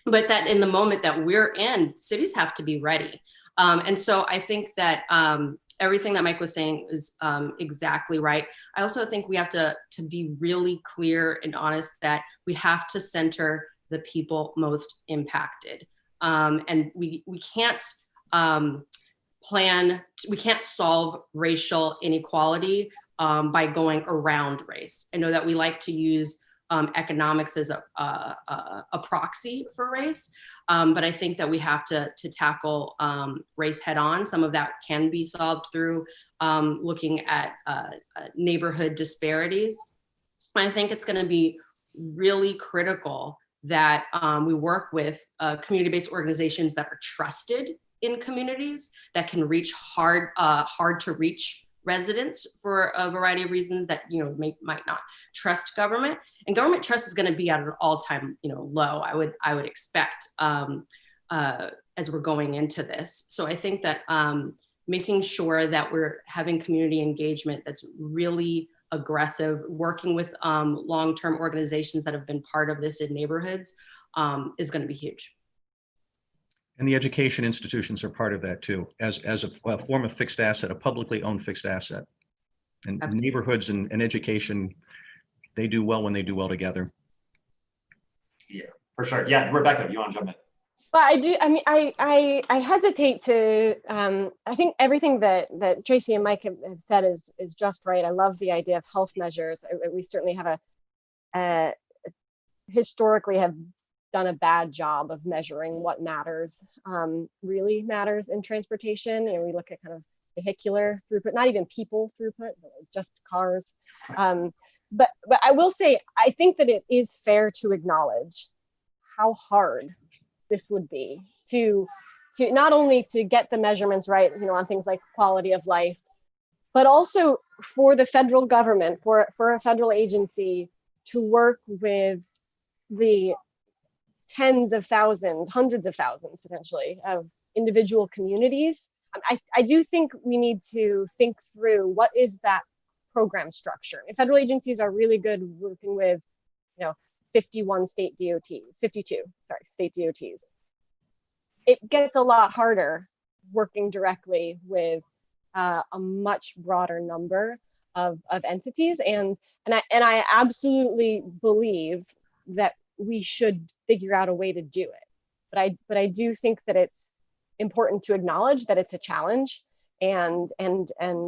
But that in the moment that we're in, cities have to be ready. And so I think that everything that Mike was saying is exactly right. I also think we have to be really clear and honest that we have to center the people most impacted. And we can't we can't solve racial inequality by going around race. I know that we like to use economics as a proxy for race, but I think that we have to tackle race head on. Some of that can be solved through looking at neighborhood disparities. I think it's going to be really critical that we work with community-based organizations that are trusted in communities, that can reach hard to reach residents for a variety of reasons that might not trust government, and government trust is going to be at an all-time low. I would expect as we're going into this. So I think that making sure that we're having community engagement that's really aggressive, working with long-term organizations that have been part of this in neighborhoods is going to be huge. And the education institutions are part of that too, as a form of fixed asset, a publicly owned fixed asset. And Absolutely. neighborhoods and education, they do well when they do well together. Yeah, for sure. Yeah, Rebecca, you want to jump in? But I do. I mean, I hesitate to. I think everything that Tracy and Mike have said is just right. I love the idea of health measures. We certainly have historically have done a bad job of measuring what matters, really matters in transportation. We look at kind of vehicular throughput, not even people throughput, but just cars. But I will say, I think that it is fair to acknowledge how hard this would be to not only to get the measurements right, on things like quality of life, but also for the federal government, for a federal agency to work with the tens of thousands, hundreds of thousands potentially of individual communities. I do think we need to think through what is that program structure. And federal agencies are really good working with, 52 state DOTs. It gets a lot harder working directly with a much broader number of entities, and I absolutely believe that we should figure out a way to do it. But I do think that it's important to acknowledge that it's a challenge and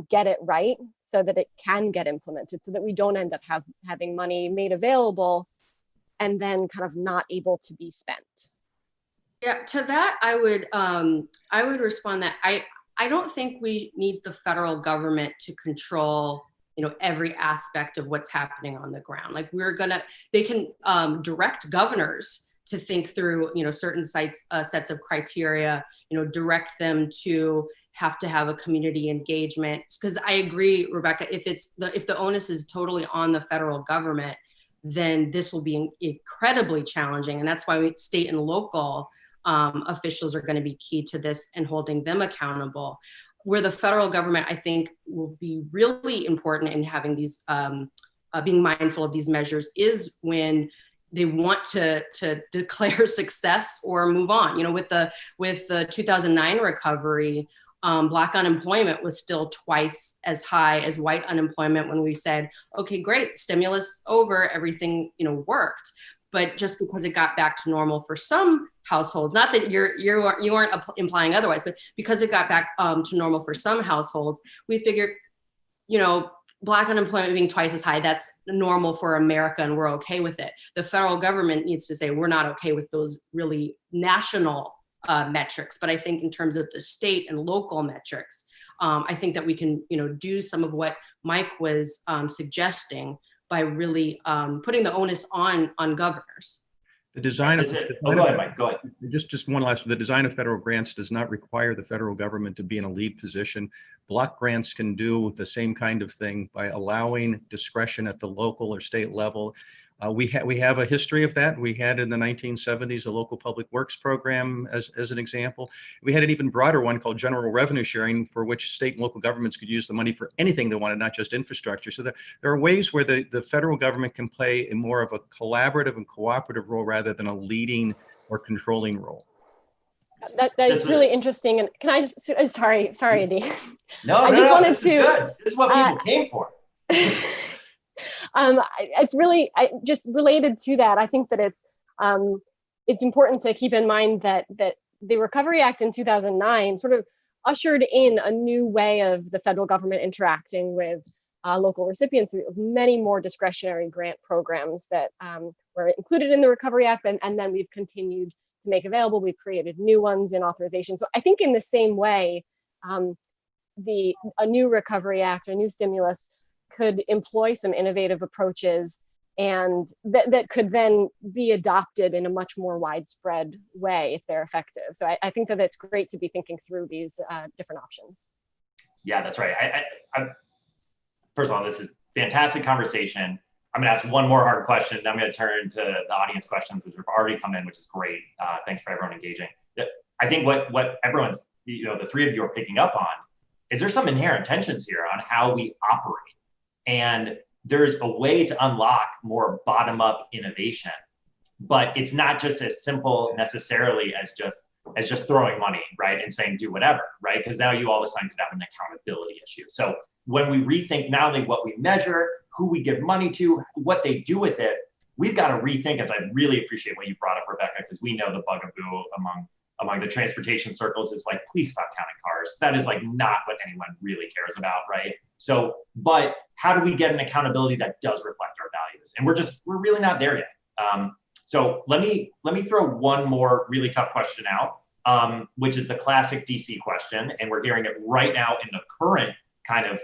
get it right so that it can get implemented, so that we don't end up having money made available and then kind of not able to be spent. Yeah, to that I would respond that I don't think we need the federal government to control every aspect of what's happening on the ground. Like they can direct governors to think through, certain sets of criteria, direct them to have a community engagement. Because I agree, Rebecca, if the onus is totally on the federal government, then this will be incredibly challenging. And that's why state and local officials are going to be key to this and holding them accountable. Where the federal government, I think, will be really important in having these, being mindful of these measures is when they want to declare success or move on. With the 2009 recovery, Black unemployment was still twice as high as white unemployment when we said, okay, great, stimulus over, everything, worked. But just because it got back to normal for some households, not that you aren't implying otherwise, but because it got back to normal for some households, we figured, Black unemployment being twice as high, that's normal for America and we're okay with it. The federal government needs to say, we're not okay with those really national metrics. But I think in terms of the state and local metrics, I think that we can, do some of what Mike was suggesting by really putting the onus on governors. The design of, go ahead, Mike, go ahead. Just one last, the design of federal grants does not require the federal government to be in a lead position. Block grants can do the same kind of thing by allowing discretion at the local or state level. We have a history of that. We had in the 1970s a local public works program as an example. We had an even broader one called general revenue sharing, for which state and local governments could use the money for anything they wanted, not just infrastructure. So there are ways where the federal government can play a more of a collaborative and cooperative role rather than a leading or controlling role. That is really interesting. And can I just, sorry, Adi. No, this is good. This is what people came for. It's really just related to that. I think that it's important to keep in mind that the Recovery Act in 2009 sort of ushered in a new way of the federal government interacting with local recipients of many more discretionary grant programs that were included in the Recovery Act, and then we've continued to make available. We've created new ones in authorization. So I think in the same way, a new Recovery Act, a new stimulus could employ some innovative approaches, and that could then be adopted in a much more widespread way if they're effective. So I think that it's great to be thinking through these different options. Yeah, that's right. First of all, this is fantastic conversation. I'm gonna ask one more hard question, and I'm gonna turn to the audience questions, which have already come in, which is great. Thanks for everyone engaging. I think what everyone's, the three of you are picking up on, is there's some inherent tensions here on how we operate. And there's a way to unlock more bottom-up innovation, but it's not just as simple necessarily as just throwing money, right, and saying do whatever, right? Because now you all of a sudden could have an accountability issue. So when we rethink not only what we measure, who we give money to, what they do with it, we've got to rethink. As I really appreciate what you brought up, Rebecca, because we know the bugaboo among the transportation circles is like, please stop counting cars. That is like not what anyone really cares about, right? So, but how do we get an accountability that does reflect our values? And we're really not there yet. So let me throw one more really tough question out, which is the classic DC question. And we're hearing it right now in the current kind of,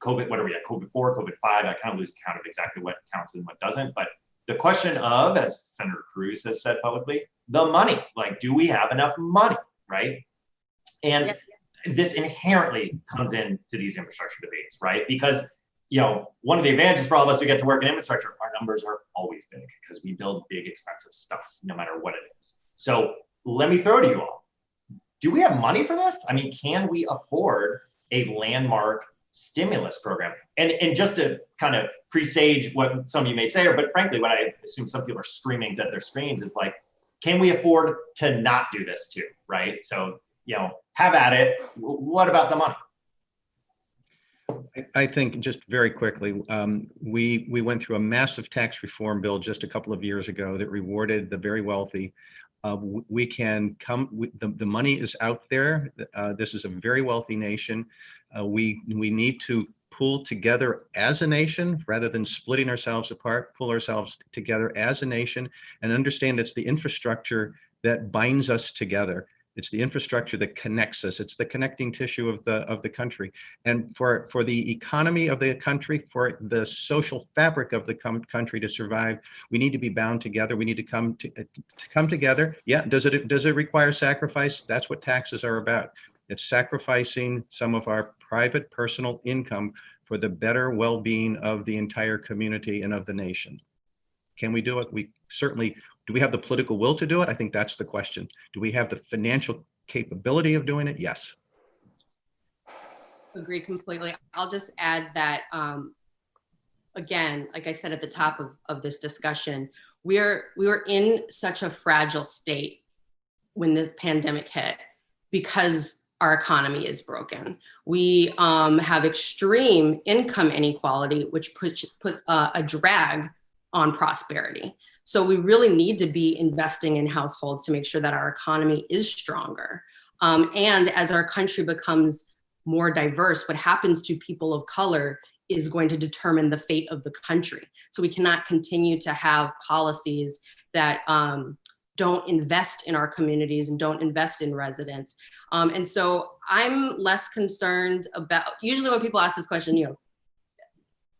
COVID, what are we at? COVID 4, COVID 5, I kind of lose count of exactly what counts and what doesn't. But the question of, as Senator Cruz has said publicly, the money, like, do we have enough money, right? And this inherently comes into these infrastructure debates, right? Because, one of the advantages for all of us who get to work in infrastructure, our numbers are always big because we build big, expensive stuff, no matter what it is. So let me throw to you all. Do we have money for this? I mean, can we afford a landmark stimulus program? And just to kind of presage what some of you may say, but frankly, what I assume some people are screaming at their screens is like, can we afford to not do this too, right? So, have at it. What about the money? I think just very quickly, we went through a massive tax reform bill just a couple of years ago that rewarded the very wealthy. We can come, the money is out there. This is a very wealthy nation. We need to pull together as a nation rather than splitting ourselves apart, pull ourselves together as a nation and understand it's the infrastructure that binds us together. It's the infrastructure that connects us. It's the connecting tissue of the country. And for the economy of the country, for the social fabric of the country to survive, we need to be bound together. We need to come together. Yeah, does it require sacrifice? That's what taxes are about. It's sacrificing some of our private personal income for the better well-being of the entire community and of the nation. Can we do it? We certainly, do we have the political will to do it? I think that's the question. Do we have the financial capability of doing it? Yes. Agree completely. I'll just add that, again, like I said at the top of this discussion, we were in such a fragile state when the pandemic hit because our economy is broken. We have extreme income inequality, which puts a drag on prosperity. So we really need to be investing in households to make sure that our economy is stronger. And as our country becomes more diverse, what happens to people of color is going to determine the fate of the country. So we cannot continue to have policies that don't invest in our communities and don't invest in residents. And so I'm less concerned about, usually when people ask this question,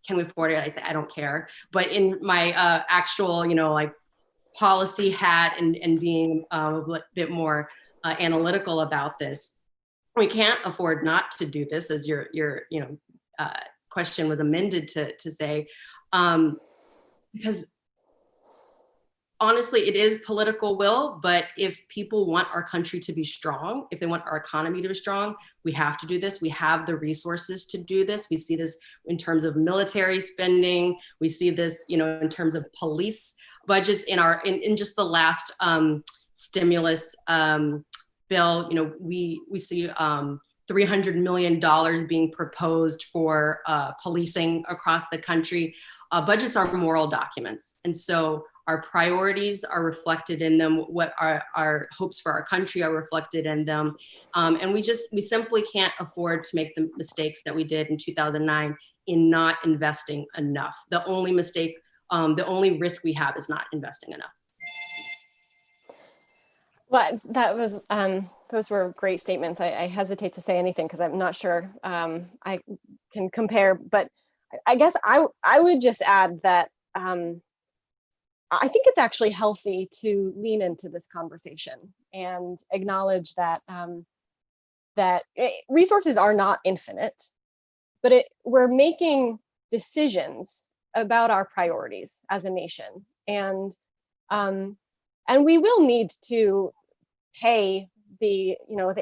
can we afford it? I say, I don't care. But in my actual, like policy hat and being a bit more analytical about this, we can't afford not to do this, as your question was amended to say, because honestly, it is political will, but if people want our country to be strong, if they want our economy to be strong, we have to do this. We have the resources to do this. We see this in terms of military spending. We see this, in terms of police budgets in just the last stimulus bill. We see $300 million being proposed for policing across the country. Budgets are moral documents. And so our priorities are reflected in them. What our hopes for our country are reflected in them. And we simply can't afford to make the mistakes that we did in 2009 in not investing enough. The only mistake, the only risk we have is not investing enough. Well, that was, those were great statements. I hesitate to say anything because I'm not sure I can compare, but I guess I would just add that I think it's actually healthy to lean into this conversation and acknowledge that resources are not infinite, but we're making decisions about our priorities as a nation, and we will need to pay the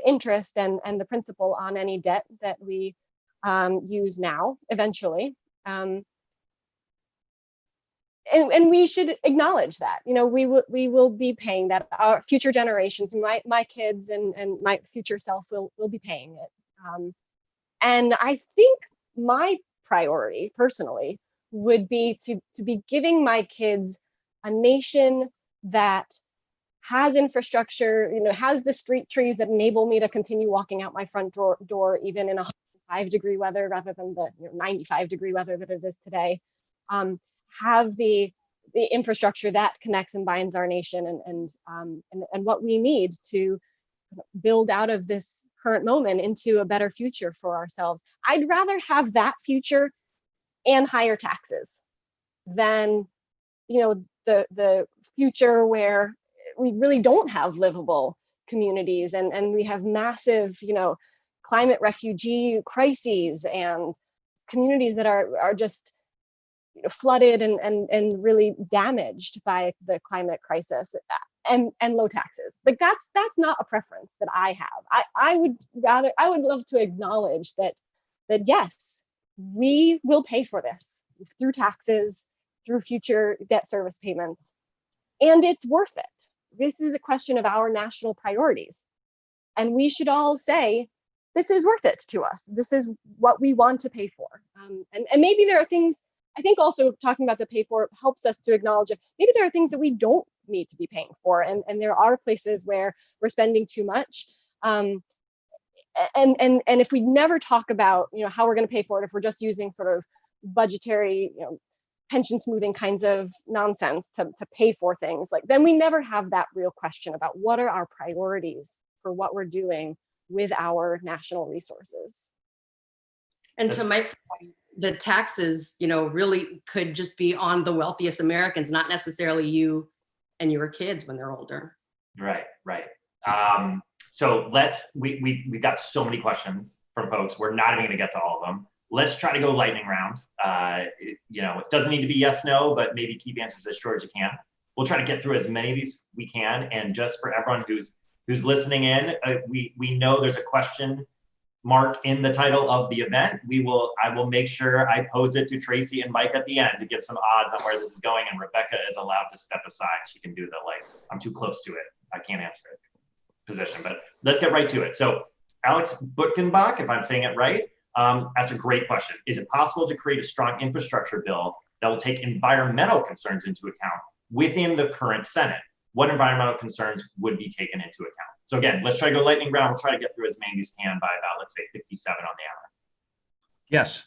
interest and the principal on any debt that we use now eventually. And we should acknowledge that, we will be paying that. Our future generations, my kids and my future self will be paying it. And I think my priority personally would be to be giving my kids a nation that has infrastructure, has the street trees that enable me to continue walking out my front door even in 105-degree weather rather than the 95-degree weather that it is today. Have the infrastructure that connects and binds our nation and what we need to build out of this current moment into a better future for ourselves. I'd rather have that future and higher taxes than the future where we really don't have livable communities and we have massive climate refugee crises and communities that are just flooded and really damaged by the climate crisis and low taxes. Like that's not a preference that I have. I would love to acknowledge that yes, we will pay for this through taxes, through future debt service payments, and it's worth it. This is a question of our national priorities, and we should all say this is worth it to us. This is what we want to pay for, and maybe there are things. I think also talking about the pay for helps us to acknowledge that maybe there are things that we don't need to be paying for, and there are places where we're spending too much. And if we never talk about how we're going to pay for it, if we're just using sort of budgetary pension smoothing kinds of nonsense to pay for things, like then we never have that real question about what are our priorities for what we're doing with our national resources. And to Mike's point, the taxes, really could just be on the wealthiest Americans, not necessarily you and your kids when they're older. Right. So we've got so many questions from folks. We're not even going to get to all of them. Let's try to go lightning round. It doesn't need to be yes, no, but maybe keep answers as short as you can. We'll try to get through as many of these we can. And just for everyone who's listening in, we know there's a question mark in the title of the event. I will make sure I pose it to Tracy and Mike at the end to give some odds on where this is going. And Rebecca is allowed to step aside. She can do the I'm too close to it, I can't answer it position. But let's get right to it. So Alex Butkenbach, if I'm saying it right, that's a great question. Is it possible to create a strong infrastructure bill that will take environmental concerns into account within the current Senate? What environmental concerns would be taken into account? So again, let's try to go lightning round. We'll try to get through as many as we can by about, let's say, 57 on the hour. Yes.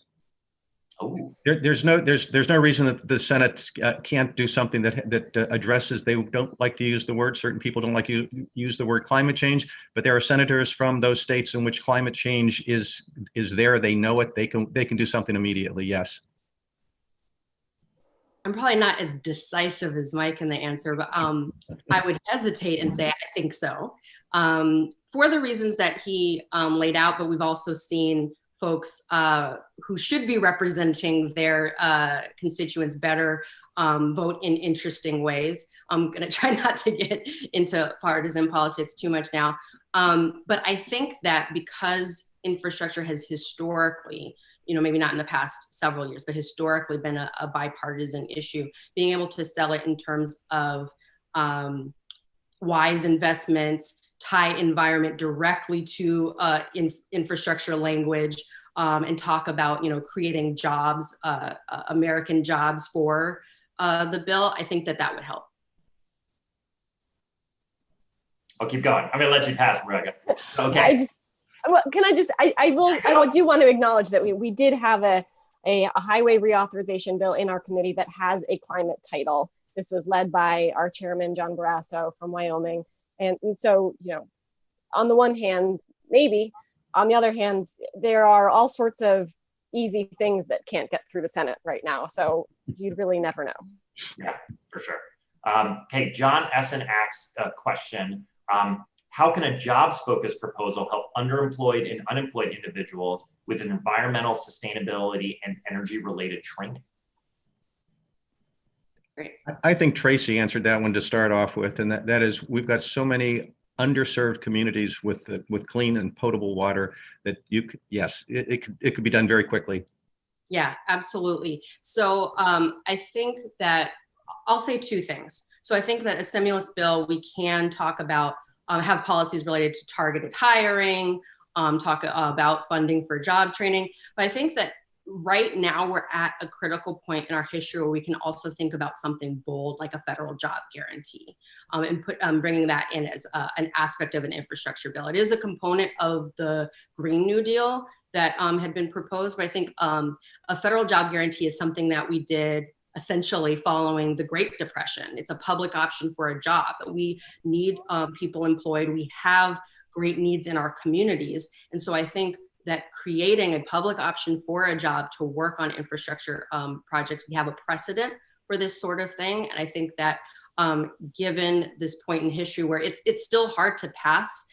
Oh. There's no reason that the Senate can't do something that addresses. They don't like to use the word. Certain people don't like to use the word climate change, but there are senators from those states in which climate change is there. They know it. They can do something immediately. Yes. I'm probably not as decisive as Mike in the answer, but I would hesitate and say I think so, for the reasons that he laid out. But we've also seen folks who should be representing their constituents better vote in interesting ways. I'm going to try not to get into partisan politics too much now, but I think that because infrastructure has historically, maybe not in the past several years, but historically been a bipartisan issue, being able to sell it in terms of wise investments, tie environment directly to infrastructure language, and talk about, creating jobs, American jobs for the bill. I think that would help. I'll keep going. I'm going to let you pass, Rebecca. So, okay. I do want to acknowledge that we did have a highway reauthorization bill in our committee that has a climate title. This was led by our chairman, John Barrasso from Wyoming. And so, on the one hand, maybe, on the other hand, there are all sorts of easy things that can't get through the Senate right now. So you'd really never know. Yeah, for sure. Okay, John Essen asks a question. How can a jobs-focused proposal help underemployed and unemployed individuals with an environmental sustainability and energy-related training? Great. I think Tracy answered that one to start off with, and that is we've got so many underserved communities with clean and potable water that it could be done very quickly. Yeah, absolutely. So I think that I'll say two things. So I think that a stimulus bill, we can talk about have policies related to targeted hiring, talk about funding for job training. But I think that right now we're at a critical point in our history where we can also think about something bold like a federal job guarantee, and bringing that in as an aspect of an infrastructure bill. It is a component of the Green New Deal that had been proposed, but I think a federal job guarantee is something that we did essentially following the Great Depression. It's a public option for a job, but we need people employed. We have great needs in our communities. And so I think that creating a public option for a job to work on infrastructure projects, we have a precedent for this sort of thing. And I think that given this point in history where it's still hard to pass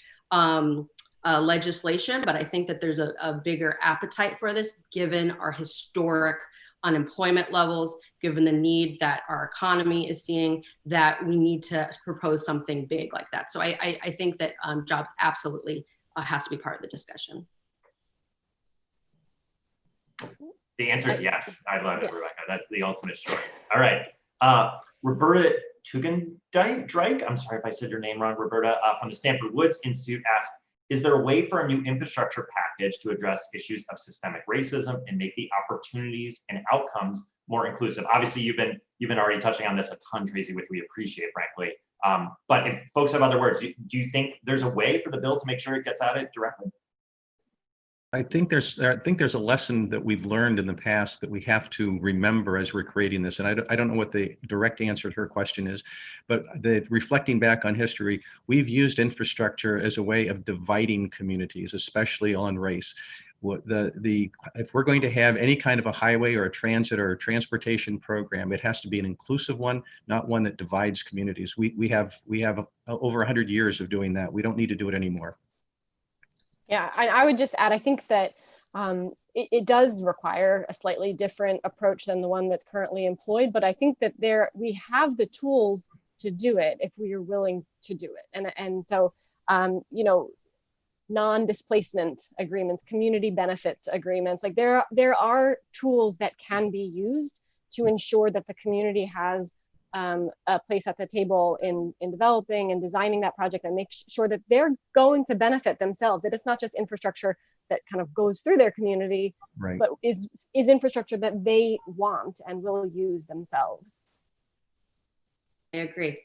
legislation, but I think that there's a bigger appetite for this given our historic unemployment levels, given the need that our economy is seeing, that we need to propose something big like that. So I think that jobs absolutely has to be part of the discussion. The answer is yes. I love it, Rebecca. That's the ultimate story. All right. Roberta Tugendijk, I'm sorry if I said your name wrong, Roberta, from the Stanford Woods Institute asks, is there a way for a new infrastructure package to address issues of systemic racism and make the opportunities and outcomes more inclusive? Obviously, you've been already touching on this a ton, Tracy, which we appreciate, frankly. But if folks have other words, do you think there's a way for the bill to make sure it gets at it directly? I think there's a lesson that we've learned in the past that we have to remember as we're creating this. And I don't know what the direct answer to her question is, but reflecting back on history, we've used infrastructure as a way of dividing communities, especially on race. If we're going to have any kind of a highway or a transit or a transportation program, it has to be an inclusive one, not one that divides communities. We have over 100 years of doing that. We don't need to do it anymore. Yeah, I would just add, I think that it does require a slightly different approach than the one that's currently employed, but I think that we have the tools to do it if we are willing to do it. And so, you know, non-displacement agreements, community benefits agreements, like there are tools that can be used to ensure that the community has a place at the table in developing and designing that project, and make sure that they're going to benefit themselves, that it's not just infrastructure that kind of goes through their community, right, but is infrastructure that they want and will use themselves. I agree.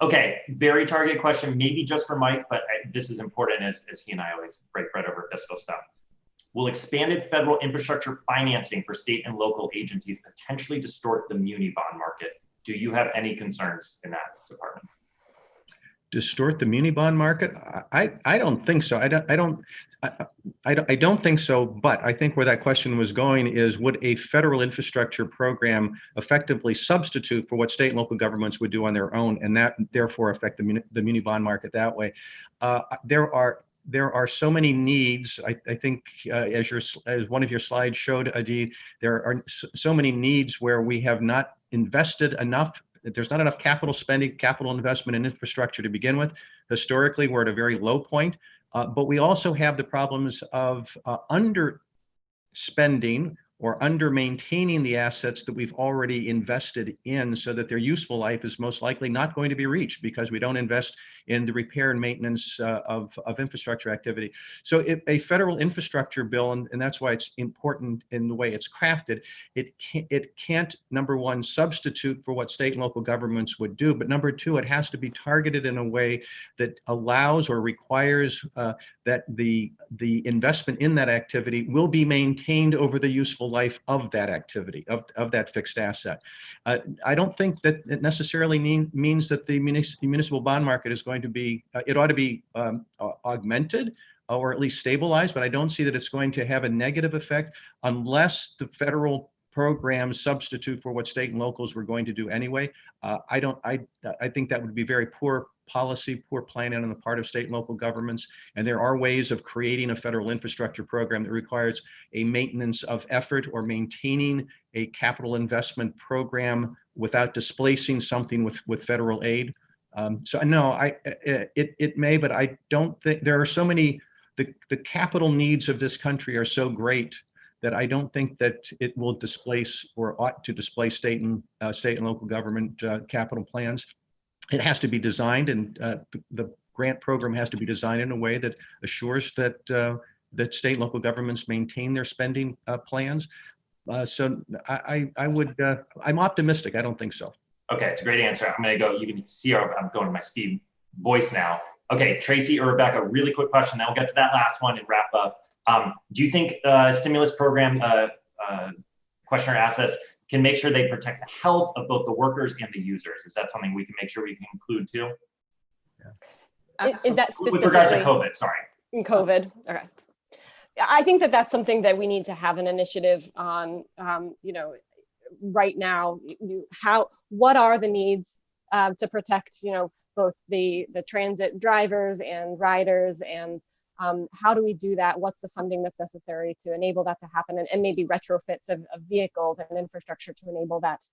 Okay, very targeted question, maybe just for Mike, but this is important as he and I always break bread over fiscal stuff. Will expanded federal infrastructure financing for state and local agencies potentially distort the muni bond market? Do you have any concerns in that department? Distort the muni bond market? I don't think so. I don't think so. But I think where that question was going is, would a federal infrastructure program effectively substitute for what state and local governments would do on their own, and that therefore affect the muni bond market that way? There are so many needs. I think as one of your slides showed, Adi, there are so many needs where we have not invested enough. There's not enough capital spending, capital investment in infrastructure to begin with. Historically, we're at a very low point, but we also have the problems of underspending or under maintaining the assets that we've already invested in, so that their useful life is most likely not going to be reached because we don't invest in the repair and maintenance of infrastructure activity. So if a federal infrastructure bill, and that's why it's important in the way it's crafted, it can't, number one, substitute for what state and local governments would do, but number two, it has to be targeted in a way that allows or requires that the investment in that activity will be maintained over the useful life of that activity, of that fixed asset. I don't think that it necessarily means that the municipal bond market is going to be, it ought to be augmented or at least stabilized, but I don't see that it's going to have a negative effect unless the federal programs substitute for what state and locals were going to do anyway. I think that would be very poor policy, poor planning on the part of state and local governments. And there are ways of creating a federal infrastructure program that requires a maintenance of effort or maintaining a capital investment program without displacing something with federal aid. So no, it may, but I don't think there are so many, the capital needs of this country are so great that I don't think that it will displace or ought to displace state and local government capital plans. It has to be designed, and the grant program has to be designed in a way that assures that that state and local governments maintain their spending plans. So I'm optimistic. I don't think so. Okay, it's a great answer. I'm going to go. You can see I'm going to my speed voice now. Okay, Tracy or Rebecca, really quick question. Then we'll get to that last one and wrap up. Do you think stimulus program questioner asks us can make sure they protect the health of both the workers and the users? Is that something we can make sure we can include too? Yeah. Is that with regards to COVID? Sorry. In COVID. Okay. I think that that's something that we need to have an initiative on. You know, right now, what are the needs to protect, you know, both the transit drivers and riders, and how do we do that? What's the funding that's necessary to enable that to happen, and maybe retrofits of vehicles and infrastructure to enable that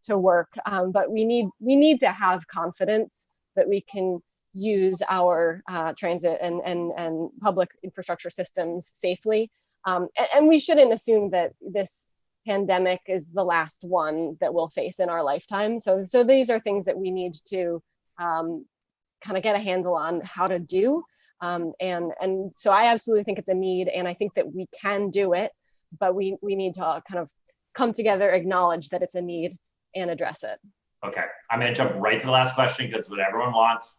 to work. But we need to have confidence that we can use our transit and public infrastructure systems safely. And we shouldn't assume that this pandemic is the last one that we'll face in our lifetime. So these are things that we need to kind of get a handle on how to do. And so I absolutely think it's a need, and I think that we can do it, but we need to kind of come together, acknowledge that it's a need, and address it. Okay, I'm going to jump right to the last question because what everyone wants.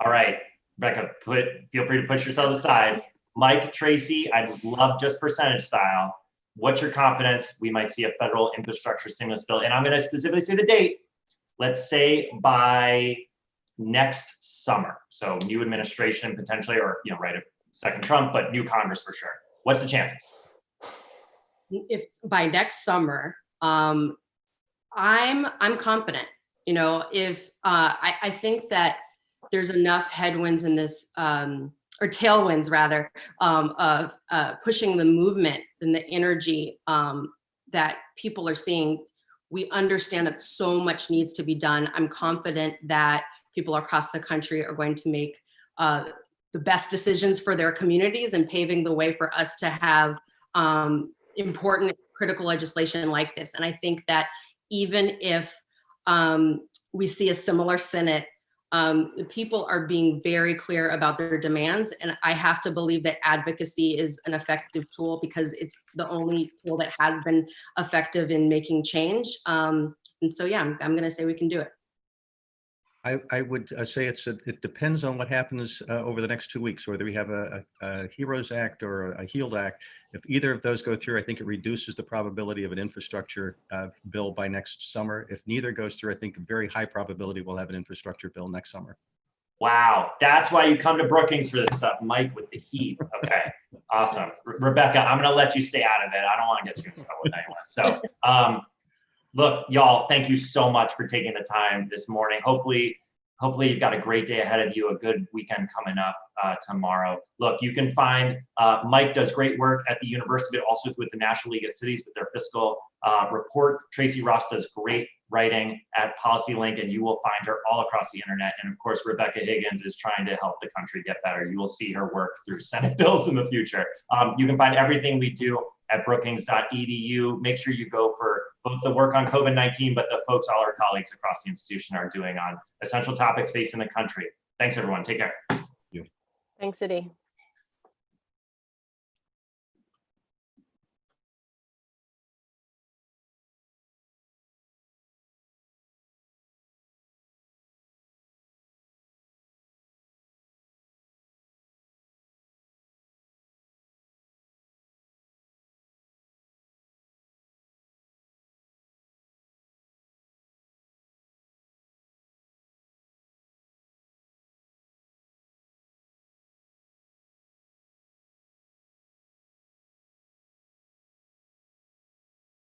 All right, Rebecca, feel free to push yourself aside. Mike, Tracy, I'd love just percentage style. What's your confidence we might see a federal infrastructure stimulus bill? And I'm going to specifically say the date. Let's say by next summer. So new administration potentially, or right, second Trump, but new Congress for sure. What's the chances? If by next summer, I'm confident. If I think that there's enough headwinds in this, or tailwinds rather, of pushing the movement and the energy that people are seeing. We understand that so much needs to be done. I'm confident that people across the country are going to make the best decisions for their communities and paving the way for us to have important critical legislation like this. And I think that even if we see a similar Senate, the people are being very clear about their demands. And I have to believe that advocacy is an effective tool because it's the only tool that has been effective in making change. And so, yeah, I'm going to say we can do it. I would say it depends on what happens over the next 2 weeks, whether we have a HEROES Act or a HEALD Act. If either of those go through, I think it reduces the probability of an infrastructure bill by next summer. If neither goes through, I think a very high probability we'll have an infrastructure bill next summer. Wow, that's why you come to Brookings for this stuff, Mike, with the heat. Okay, awesome. Rebecca, I'm going to let you stay out of it. I don't want to get you in trouble with anyone. So, look, y'all, thank you so much for taking the time this morning. Hopefully you've got a great day ahead of you, a good weekend coming up tomorrow. Look, you can find Mike does great work at the university, but also with the National League of Cities with their fiscal report. Tracy Ross does great writing at PolicyLink, and you will find her all across the internet. And of course, Rebecca Higgins is trying to help the country get better. You will see her work through Senate bills in the future. You can find everything we do at brookings.edu. Make sure you go for both the work on COVID-19, but the folks all our colleagues across the institution are doing on essential topics facing the country. Thanks, everyone. Take care. Thanks, Adi.